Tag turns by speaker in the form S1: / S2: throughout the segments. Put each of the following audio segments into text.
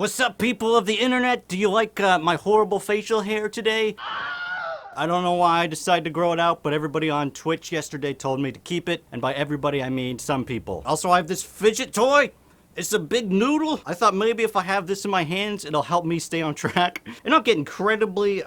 S1: What's up, people of the internet? Do you like my horrible facial hair today? I don't know why I decided to grow it out, but everybody on Twitch yesterday told me to keep it, and by everybody I mean some people. Also, I have this fidget toy. It's a big noodle. I thought maybe if I have this in my hands, it'll help me stay on track and not get incredibly,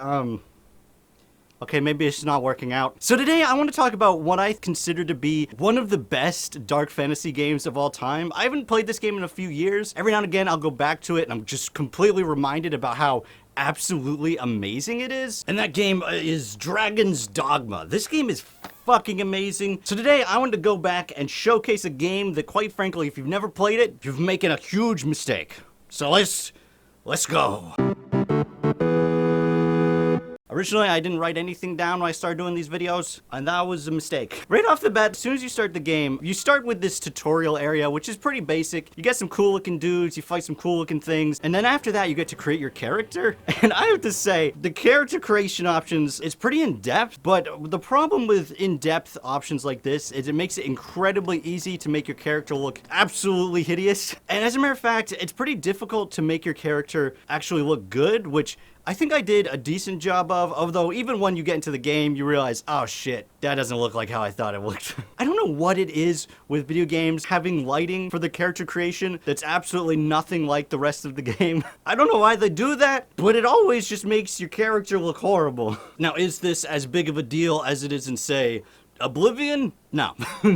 S1: okay, maybe it's not working out. So today I want to talk about what I consider to be one of the best dark fantasy games of all time. I haven't played this game in a few years. Every now and again I'll go back to it and I'm just completely reminded about how absolutely amazing it is. And that game is Dragon's Dogma. This game is fucking amazing. So today I wanted to go back and showcase a game that, quite frankly, if you've never played it, you're making a huge mistake. So let's go. Originally, I didn't write anything down when I started doing these videos, and that was a mistake. Right off the bat, as soon as you start the game, you start with this tutorial area, which is pretty basic. You get some cool looking dudes, you fight some cool looking things, and then after that, you get to create your character. And I have to say, the character creation options is pretty in-depth, but the problem with in-depth options like this is it makes it incredibly easy to make your character look absolutely hideous. And as a matter of fact, it's pretty difficult to make your character actually look good, which I think I did a decent job of, although even when you get into the game, you realize, oh shit, that doesn't look like how I thought it looked. I don't know what it is with video games having lighting for the character creation that's absolutely nothing like the rest of the game. I don't know why they do that, but it always just makes your character look horrible. Now, is this as big of a deal as it is in, say, Oblivion? No.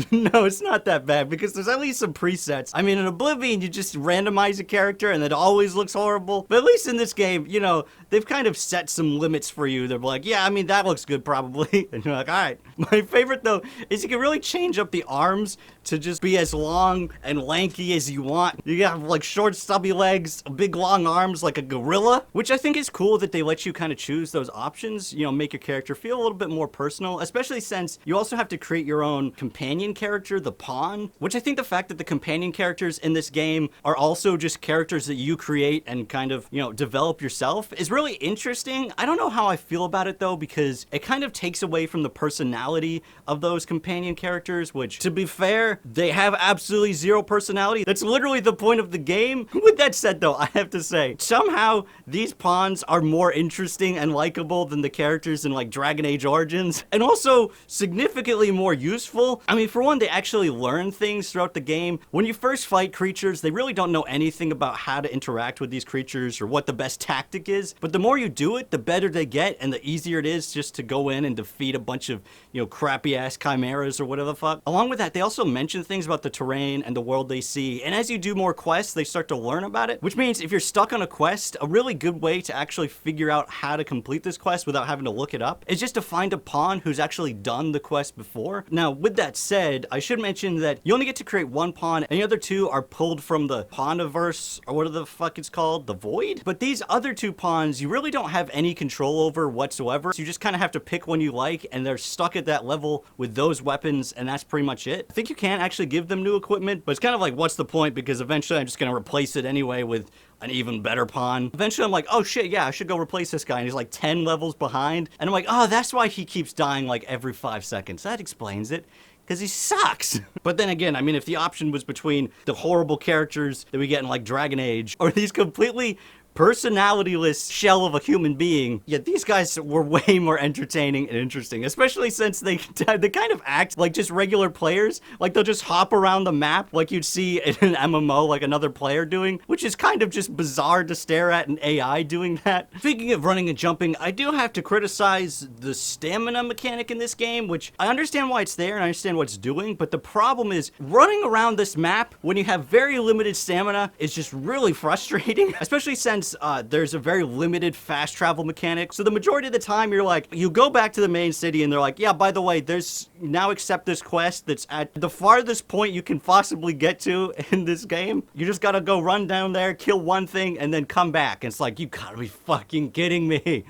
S1: No, it's not that bad because there's at least some presets. I mean, in Oblivion, you just randomize a character and it always looks horrible. But at least in this game, you know, they've kind of set some limits for you. They're like, yeah, I mean, that looks good probably. And you're like, all right. My favorite, though, is you can really change up the arms to just be as long and lanky as you want. You have like short, stubby legs, big, long arms like a gorilla, which I think is cool that they let you kind of choose those options, you know, make your character feel a little bit more personal, especially since you also have to create your own companion character, the pawn, which I think the fact that the companion characters in this game are also just characters that you create and kind of, you know, develop yourself is really interesting. I don't know how I feel about it though, because it kind of takes away from the personality of those companion characters, which, to be fair, they have absolutely zero personality. That's literally the point of the game. With that said though, I have to say, somehow these pawns are more interesting and likable than the characters in like Dragon Age Origins, and also significantly more useful. I mean, for one, they actually learn things throughout the game. When you first fight creatures, they really don't know anything about how to interact with these creatures or what the best tactic is, but the more you do it, the better they get, and the easier it is just to go in and defeat a bunch of, you know, crappy-ass chimeras or whatever the fuck. Along with that, they also mention things about the terrain and the world they see, and as you do more quests, they start to learn about it, which means if you're stuck on a quest, a really good way to actually figure out how to complete this quest without having to look it up is just to find a pawn who's actually done the quest before. Now, with that said, I should mention that you only get to create one pawn, and the other two are pulled from the Pawniverse, or what the fuck it's called, the Void? But these other two pawns, you really don't have any control over whatsoever, so you just kind of have to pick one you like, and they're stuck at that level with those weapons, and that's pretty much it. I think you can actually give them new equipment, but it's kind of like, what's the point? Because eventually I'm just going to replace it anyway with an even better pawn. Eventually I'm like, oh shit, yeah, I should go replace this guy, and he's like 10 levels behind, and I'm like, oh, that's why he keeps dying like every 5 seconds. That explains it. Because he sucks. But then again, I mean, if the option was between the horrible characters that we get in like Dragon Age or these completely personalityless shell of a human being, yeah, these guys were way more entertaining and interesting, especially since they kind of act like just regular players. Like, they'll just hop around the map like you'd see in an MMO, like another player doing, which is kind of just bizarre to stare at an AI doing that. Speaking of running and jumping, I do have to criticize the stamina mechanic in this game, which I understand why it's there and I understand what it's doing, but the problem is running around this map when you have very limited stamina is just really frustrating, especially since there's a very limited fast travel mechanic. So the majority of the time you're like, you go back to the main city and they're like, yeah, by the way, there's now accept this quest that's at the farthest point you can possibly get to in this game. You just gotta go run down there, kill one thing, and then come back. And it's like, you gotta be fucking kidding me.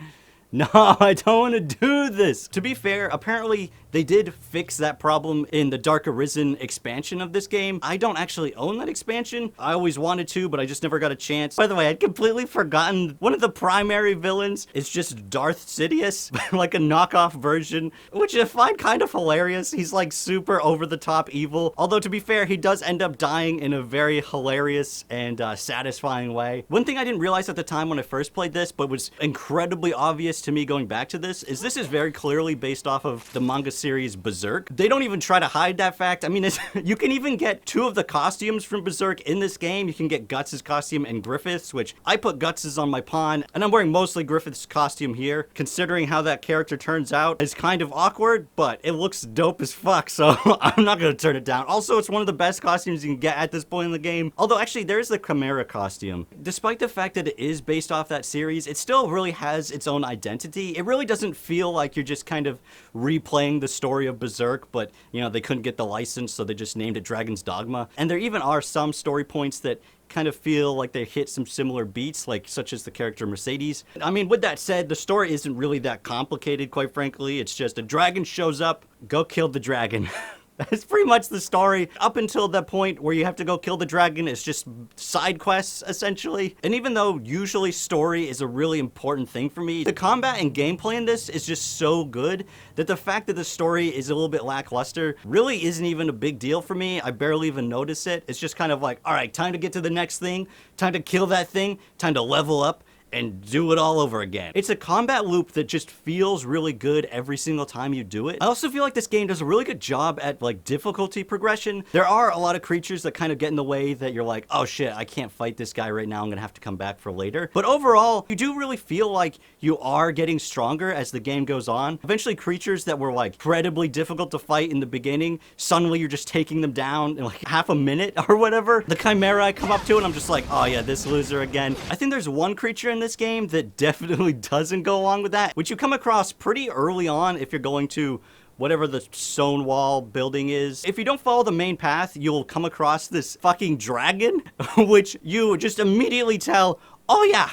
S1: No, I don't want to do this. To be fair, apparently They did fix that problem in the Dark Arisen expansion of this game. I don't actually own that expansion. I always wanted to, but I just never got a chance. By the way, I'd completely forgotten one of the primary villains is just Darth Sidious, like a knockoff version, which I find kind of hilarious. He's like super over-the-top evil. Although, to be fair, he does end up dying in a very hilarious and satisfying way. One thing I didn't realize at the time when I first played this, but was incredibly obvious to me going back to this is very clearly based off of the manga series Berserk. They don't even try to hide that fact. I mean, you can even get two of the costumes from Berserk in this game. You can get Guts' costume and Griffith's, which I put Guts' on my pawn, and I'm wearing mostly Griffith's costume here. Considering how that character turns out, it's kind of awkward, but it looks dope as fuck, so I'm not gonna turn it down. Also, it's one of the best costumes you can get at this point in the game. Although, actually, there's the Chimera costume. Despite the fact that it is based off that series, it still really has its own identity. It really doesn't feel like you're just kind of replaying the story of Berserk, but, you know, they couldn't get the license, so they just named it Dragon's Dogma. And there even are some story points that kind of feel like they hit some similar beats, like such as the character Mercedes. I mean, with that said, the story isn't really that complicated, quite frankly. It's just a dragon shows up, go kill the dragon. That's pretty much the story. Up until that point where you have to go kill the dragon, it's just side quests, essentially. And even though usually story is a really important thing for me, the combat and gameplay in this is just so good that the fact that the story is a little bit lackluster really isn't even a big deal for me. I barely even notice it. It's just kind of like, all right, time to get to the next thing, time to kill that thing, time to level up, and do it all over again. It's a combat loop that just feels really good every single time you do it. I also feel like this game does a really good job at like difficulty progression. There are a lot of creatures that kind of get in the way that you're like, oh shit, I can't fight this guy right now, I'm gonna have to come back for later. But overall, you do really feel like you are getting stronger as the game goes on. Eventually, creatures that were like incredibly difficult to fight in the beginning, suddenly you're just taking them down in like half a minute or whatever. The Chimera I come up to and I'm just like, oh yeah, this loser again. I think there's one creature in this game that definitely doesn't go along with that, which you come across pretty early on if you're going to whatever the stone wall building is. If you don't follow the main path, you'll come across this fucking dragon, which you just immediately tell, oh yeah,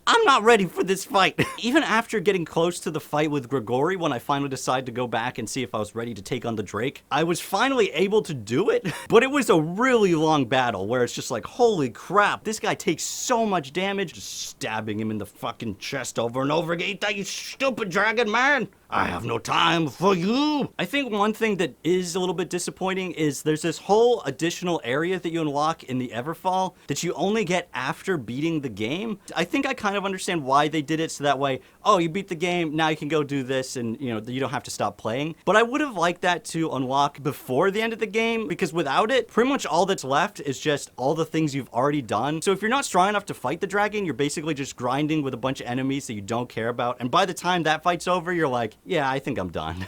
S1: I'm not ready for this fight. Even after getting close to the fight with Grigori, when I finally decided to go back and see if I was ready to take on the Drake, I was finally able to do it, but it was a really long battle where it's just like, holy crap, this guy takes so much damage, just stabbing him in the fucking chest over and over again. You stupid dragon, man. I have no time for you. I think one thing that is a little bit disappointing is there's this whole additional area that you unlock in the Everfall that you only get after beating the game. I think I kind of understand why they did it, so that way, oh, you beat the game, now you can go do this and, you know, you don't have to stop playing. But I would have liked that to unlock before the end of the game, because without it, pretty much all that's left is just all the things you've already done. So if you're not strong enough to fight the dragon, you're basically just grinding with a bunch of enemies that you don't care about. And by the time that fight's over, you're like, yeah, I think I'm done.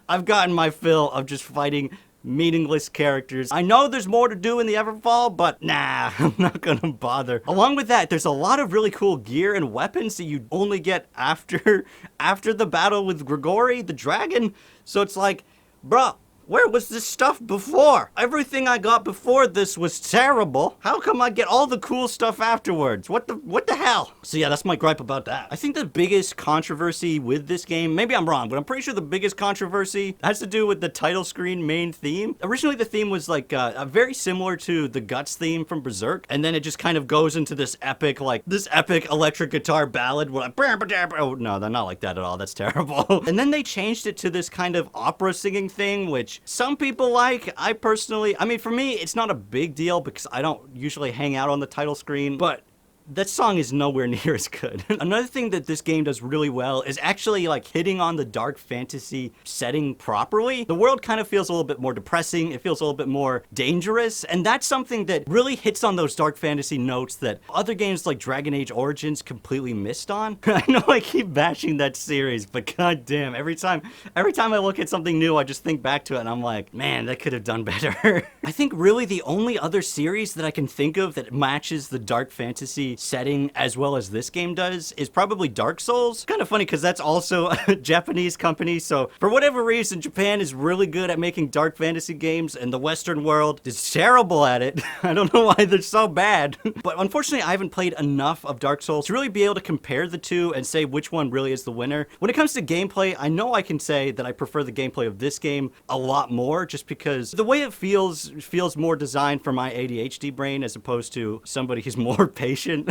S1: I've gotten my fill of just fighting meaningless characters. I know there's more to do in the Everfall, but nah, I'm not gonna bother. Along with that, there's a lot of really cool gear and weapons that you only get after the battle with Grigori, the dragon. So it's like, bruh, where was this stuff before? Everything I got before this was terrible. How come I get all the cool stuff afterwards? What the hell? So yeah, that's my gripe about that. I think the biggest controversy with this game, maybe I'm wrong, but I'm pretty sure the biggest controversy has to do with the title screen main theme. Originally, the theme was like very similar to the Guts theme from Berserk, and then it just kind of goes into this epic electric guitar ballad where like, oh no, they're not like that at all. That's terrible. And then they changed it to this kind of opera singing thing, which some people like. I personally, I mean, for me, it's not a big deal because I don't usually hang out on the title screen, but that song is nowhere near as good. Another thing that this game does really well is actually like hitting on the dark fantasy setting properly. The world kind of feels a little bit more depressing. It feels a little bit more dangerous. And that's something that really hits on those dark fantasy notes that other games like Dragon Age Origins completely missed on. I know I keep bashing that series, but goddamn, every time I look at something new, I just think back to it and I'm like, man, that could have done better. I think really the only other series that I can think of that matches the dark fantasy setting as well as this game does is probably Dark Souls. Kind of funny because that's also a Japanese company, so for whatever reason, Japan is really good at making dark fantasy games, and the Western world is terrible at it. I don't know why they're so bad. But unfortunately, I haven't played enough of Dark Souls to really be able to compare the two and say which one really is the winner. When it comes to gameplay, I know I can say that I prefer the gameplay of this game a lot more, just because the way it feels more designed for my ADHD brain as opposed to somebody who's more patient.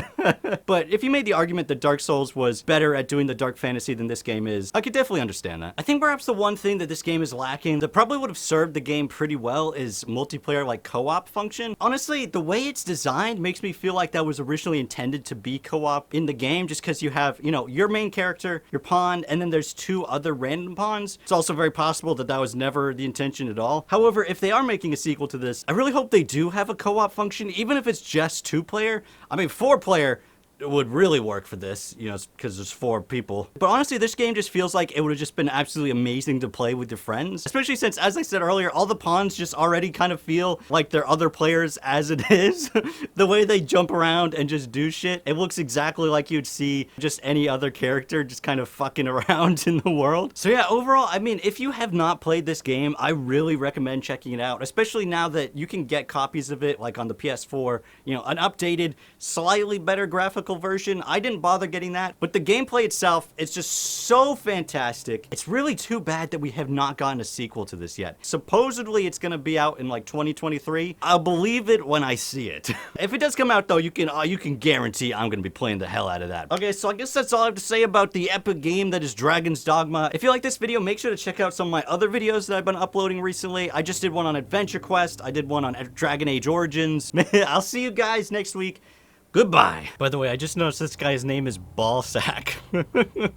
S1: But if you made the argument that Dark Souls was better at doing the dark fantasy than this game is, I could definitely understand that. I think perhaps the one thing that this game is lacking that probably would have served the game pretty well is multiplayer like co-op function. Honestly, the way it's designed makes me feel like that was originally intended to be co-op in the game, just because you have, you know, your main character, your pawn, and then there's two other random pawns. It's also very possible that that was never the intention at all. However, if they are making a sequel to this, I really hope they do have a co-op function, even if it's just 2-player. I mean, 4-player would really work for this, you know, because there's 4 people. But honestly, this game just feels like it would have just been absolutely amazing to play with your friends, especially since, as I said earlier, all the pawns just already kind of feel like they're other players as it is. The way they jump around and just do shit, it looks exactly like you'd see just any other character just kind of fucking around in the world. So yeah, overall, I mean, if you have not played this game, I really recommend checking it out, especially now that you can get copies of it like on the PS4, you know, an updated, slightly better graphical version. I didn't bother getting that, but the gameplay itself, it's just so fantastic. It's really too bad that we have not gotten a sequel to this yet. Supposedly it's gonna be out in like 2023. I'll believe it when I see it. If it does come out though, you can guarantee I'm gonna be playing the hell out of that. Okay, so I guess that's all I have to say about the epic game that is Dragon's Dogma. If you like this video, make sure to check out some of my other videos that I've been uploading recently. I just did one on Adventure Quest. I did one on Dragon Age Origins. I'll see you guys next week. Goodbye. By the way, I just noticed this guy's name is Ballsack.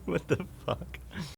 S1: What the fuck?